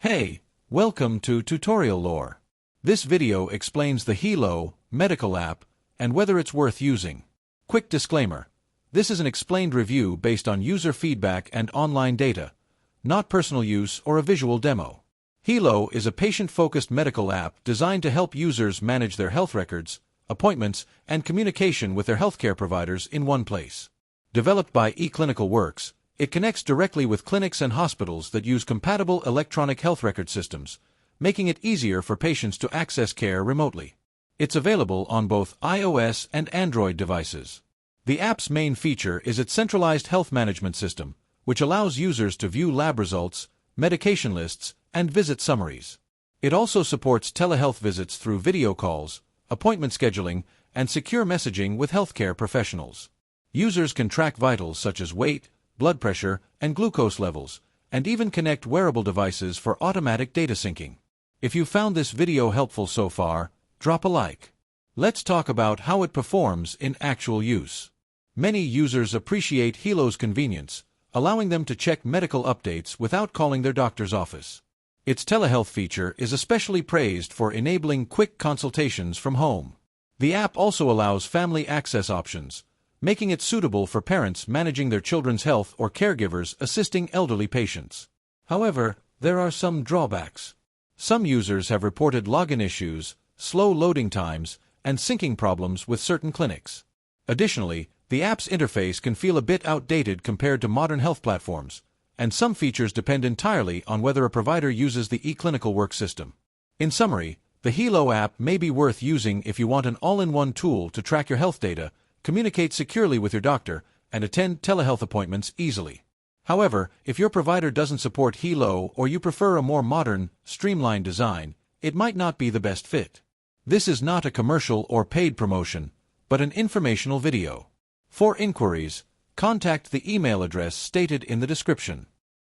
Hey, welcome to Tutorial Lore. This video explains the Healow medical app and whether it's worth using. Quick disclaimer. This is an explained review based on user feedback and online data, not personal use or a visual demo. Healow is a patient-focused medical app designed to help users manage their health records, appointments, and communication with their healthcare providers in one place. Developed by eClinicalWorks, it connects directly with clinics and hospitals that use compatible electronic health record systems, making it easier for patients to access care remotely. It's available on both iOS and Android devices. The app's main feature is its centralized health management system, which allows users to view lab results, medication lists, and visit summaries. It also supports telehealth visits through video calls, appointment scheduling, and secure messaging with healthcare professionals. Users can track vitals such as weight, blood pressure, and glucose levels, and even connect wearable devices for automatic data syncing. If you found this video helpful so far, drop a like. Let's talk about how it performs in actual use. Many users appreciate Healow's convenience, allowing them to check medical updates without calling their doctor's office. Its telehealth feature is especially praised for enabling quick consultations from home. The app also allows family access options, making it suitable for parents managing their children's health or caregivers assisting elderly patients. However, there are some drawbacks. Some users have reported login issues, slow loading times, and syncing problems with certain clinics. Additionally, the app's interface can feel a bit outdated compared to modern health platforms, and some features depend entirely on whether a provider uses the eClinicalWorks system. In summary, the Healow app may be worth using if you want an all-in-one tool to track your health data, communicate securely with your doctor, and attend telehealth appointments easily. However, if your provider doesn't support Healow or you prefer a more modern, streamlined design, it might not be the best fit. This is not a commercial or paid promotion, but an informational video. For inquiries, contact the email address stated in the description.